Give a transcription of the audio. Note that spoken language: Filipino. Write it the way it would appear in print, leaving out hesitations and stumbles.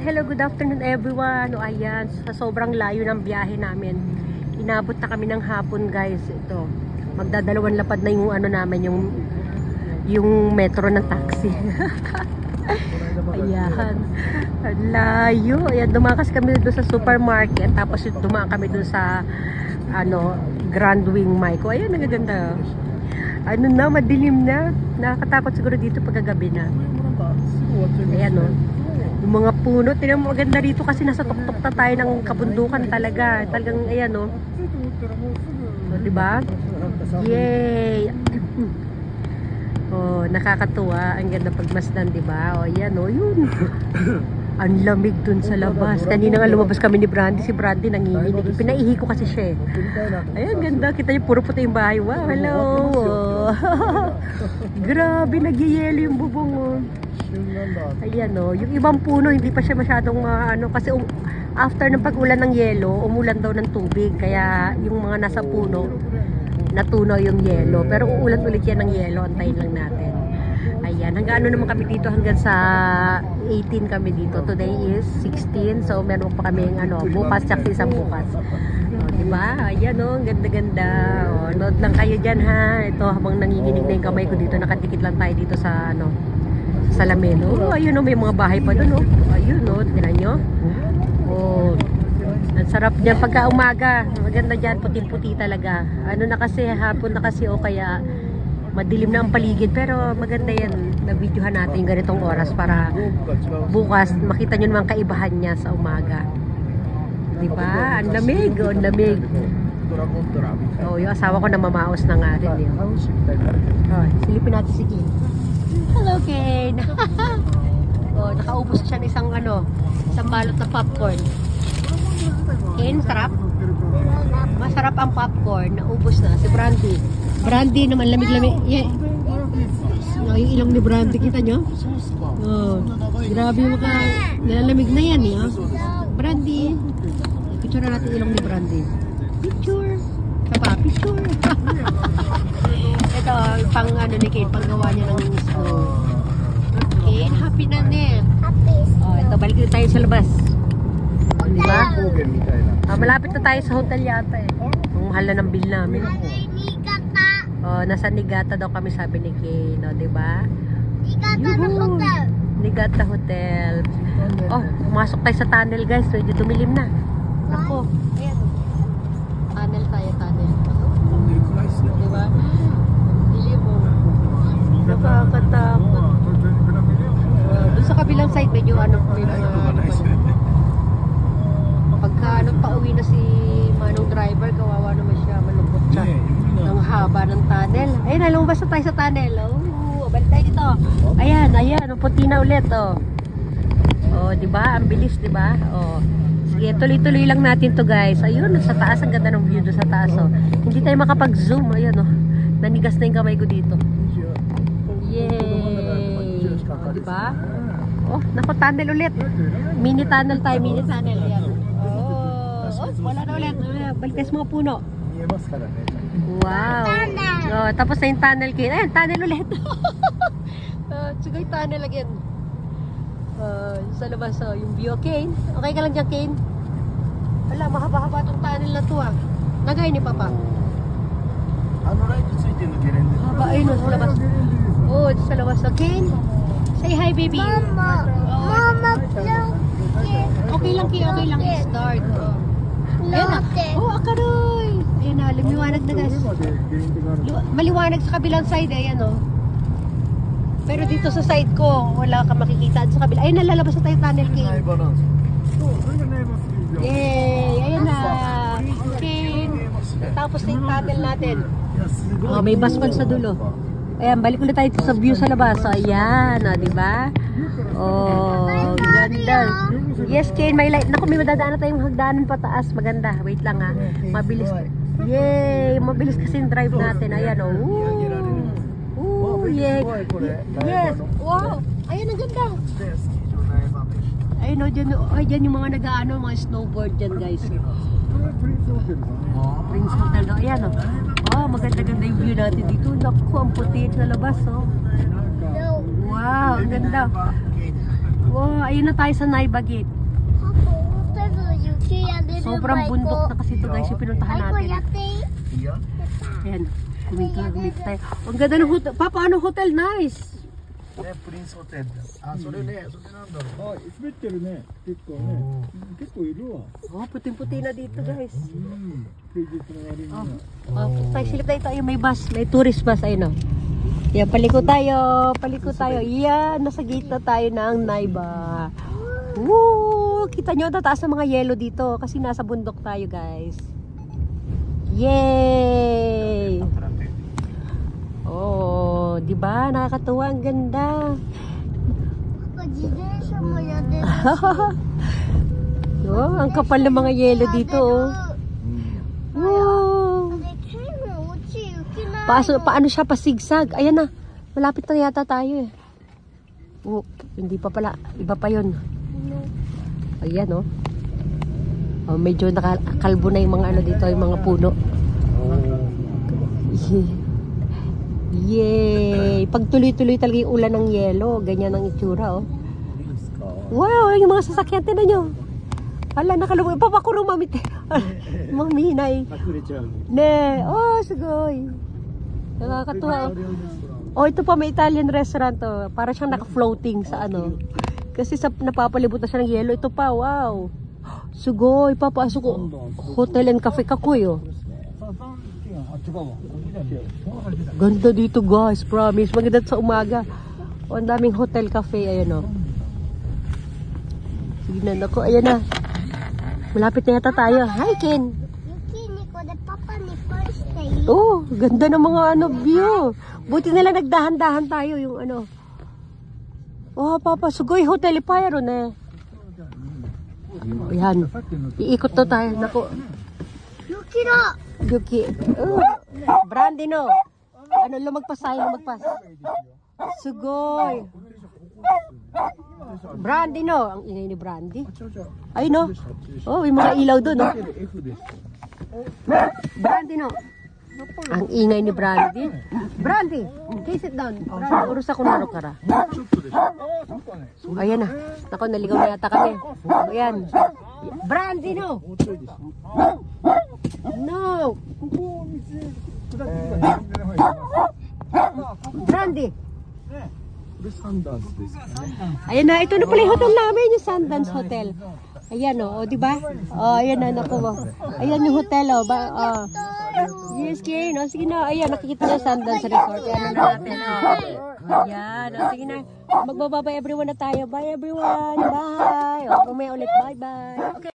Hello, good afternoon everyone. O ayan, sa sobrang layo ng biyahe namin, inabot na kami ng hapon guys. Ito, magdadalawang lapad na yung ano namin, yung metro ng taxi. Ayan, ang layo. Ayan, dumakas kami doon sa supermarket, tapos dumaan kami doon sa ano, Grand Wing Micro. Ayan, nagaganda. Ano na, madilim na. Nakakatakot siguro dito pagkagabi na. Ayan o. Yung mga puno, tingnan mo, maganda dito kasi nasa tuktok na tayo ng kabundukan talaga. Talagang, ayan o. So, diba? Yay! Oh, nakakatuwa. Ang ganda pagmasdan, diba? O, ayan o, yun. Ang lamig dun sa labas. Kanina nga lumabas kami ni Brandy. Si Brandy nanginginig. Pinaihi ko kasi siya eh. Ayan, ganda. Kita niyo, puro puti yung bahay. Wow, hello! Grabe, nagyayelo yung bubong oh. Ayan o, yung ibang puno hindi pa siya masyadong ano, kasi after ng pag-ulan ng yelo, umulan daw ng tubig, kaya yung mga nasa puno natunaw yung yelo, pero uulan ulit yan ng yelo, antayin lang natin. Ayan, hanggang ano naman kami dito, hanggang sa 18 kami dito. Today is 16, so meron pa kami ano, bukas tsaka isang bukas. O, diba? Ayan o, ganda-ganda. O, nood lang kayo dyan ha. Ito, habang nanginginig na yung kamay ko dito, nakadikit lang tayo dito sa ano, salamin. Oh, ayun oh, may mga bahay pa doon oh. Ayun oh, tingnan nyo. Oh, ang sarap niya pagka umaga. Maganda dyan, puting-puti talaga. Ano na kasi, hapon na kasi o kaya madilim na ang paligid. Pero maganda yan, na-videohan natin yung ganitong oras para bukas makita nyo naman kaibahan niya sa umaga. Diba? Ang lamig, oh, ang lamig. Oh, yung asawa ko na mamaos na nga rin. Oh, silipin natin si Kim. Hello, Kane! Oh, nakaubos siya ng isang ano, isang balot na popcorn. Kane, sarap? Masarap ang popcorn, naubos na. Si Brandy. Brandy naman, lamig-lamig. Yeah. Oh, yung ilong ni Brandy, kita nyo? Oh, grabe mo ka. Nilalamig na yan eh. Oh. Brandy. Picture na natin ilong ni Brandy. Picture. Kapa, picture. Ito, pang ano ni Kane, pang gawa niya ng school. Kane, happy na din. Happy. Oh, ito, balik na tayo sa labas. Diba? Malapit na tayo sa hotel yata eh. Ang mahal na ng bill namin. Oh, nasa Niigata daw kami, sabi ni Kane. No, diba? Niigata Hotel. Niigata Hotel. Oh, pumasok tayo sa tunnel guys. Medyo tumilim na. Ako. Ayan. Tunnel tayo, tunnel. Diba? Nakakatakot. Doon sa kabilang side medyo ano, may pagka anong pauwi na si manong driver, kawawa naman siya, malungkot siya. Ang haba ng tunnel. Ayun, lumabas na tayo sa tunnel. Oh, balik tayo dito. Ayan, ayan, puti na ulit oh. Oh, diba? Ang bilis, diba? Oh. Sige, tuloy-tuloy lang natin to guys. Ayun, sa taas, ang ganda ng view doon sa taas oh. Hindi tayo makapag-zoom. Ayun oh. Nanigas na yung kamay ko dito. Yay! Oh, diba? Oh, naku, tunnel ulit. Mini tunnel tayo, mini tunnel. Ayan. Oh, wala na ulit. Balik tayo sa mga puno. Wow. Oh, tapos na yung tunnel, Kane. Ayan, tunnel ulit. Sige, tunnel again. Sa labas, yung view. Kane, okay ka lang dyan, Kane? Wala, mahaba-haba itong tunnel na to ah. Nagay ni Papa. Haba, ayun sa labas. Oh, sa labas. Kane, say hi, baby. Mama. Oh, Mama, okay lang, Kane. Okay lang. Start. Ayun na. Oh, akaroy. Ayun na, lumiwanag na guys. Maliwanag sa kabilang side. Ayan oh. Pero dito sa side ko, wala ka makikita sa kabila. Ayun na, lalabas na tayo tunnel, Kane. Yay! Ayun na. Kane. Tapos na yung tunnel natin. Oh, may basman sa dulo. Ayan, balik ulit tayo sa view sa labas. So, ayan, oh, diba? Oh, ganda. Yes, Kane, may light. Naku, may madadaan na tayong hagdanan pataas. Maganda. Wait lang ha. Mabilis. Yay! Mabilis kasi yung drive natin. Ayan, oh. Ooh, yay. Yes. Wow. Ayan, ang ganda. Ayun, oh, dyan, oh, dyan yung mga nag-ano, mga snowboard dyan, guys. Oh, Prince Hotel. Ayan, oh. Oh, maganda-ganda yung view natin dito. Naku, ang puti sa labas, oh. Wow, ang ganda. Wow, ayun na tayo sa Naibagit. Sobrang bundok na kasi ito guys yung pinuntahan natin. Ayan, kumita tayo. Ang ganda ng hotel. Papa, ano hotel? Nice! Prince Hotel. Ah, それなんだろう。滑ってるね。結構ね。結構いるわ。 Oh, puting-puti na dito guys. 平日の割には。 Tayo silip tayo. May bus. May tourist bus. Ayun o. Yan, paliko tayo. Paliko tayo. Yan, nasa gate na tayo ng Naiba. Woo! Kita nyo, tataas ng mga yelo dito. Kasi nasa bundok tayo guys. Yay! Oh, di ba? Nakakatuwa, ang ganda. Oh, ang kapal ng mga yelo dito, oh. Wow. Paano siya pasigsag? Ayan na. Malapit na yata tayo, eh. Oh, hindi pa pala. Iba pa 'yon. Ayan, oh. Oh, medyo nakakalbo na yung mga ano dito, yung mga puno. Yay! Pag tuloy-tuloy talaga yung ulan ng yelo, ganyan ang itsura, oh. Wow, yung mga sasakyan, tinan nyo. Hala, nakalubog. Papakuro, mamit. Maminay. Ne, oh, sugoy. Nakakatuwa. Oh, ito pa, may Italian restaurant, oh. Para siyang naka-floating sa ano. Kasi sa napapalibot na siya ng yelo. Ito pa, wow. Sugoy, papasok ko. Hotel and cafe kakoy, oh. Ganda dito guys, promise. Maganda sa umaga. O, ang daming hotel cafe, ayan o. Tignan ako, ayan na. Malapit na yata tayo. Hi, Ken. Oh, ganda ng mga ano, view. Buti nila nagdahan-dahan tayo yung ano. Oh, Papa, sugoy hotel ipayron eh. Ayan. Iikot na tayo. Naku. Yuki. Brandy, no? Ano, lumagpas tayo, lumagpas. Sugoy. Brandy, no? Ang ingay ni Brandy. Ay, no? Oh, may mga ilaw doon, no? Brandy, no? Ang ingay ni Brandy. Brandy, okay, sit down. Urus ako na kara. Ayan na. Ako, naligaw na yata kami. Ayan. Brandy, no? No! Brandy! Ayan na, ito na pala yung hotel namin, yung Sundance Hotel. Ayan o, di ba? Oh, ayan na, naku mo. Ayan yung hotel o. Yes, Kane. O, sige na. Ayan, nakikita na yung Sundance Resort. Ayan na natin. Ayan, o, sige na. Magbababay everyone na tayo. Bye everyone. Bye. O, kumaya ulit. Bye-bye. Okay.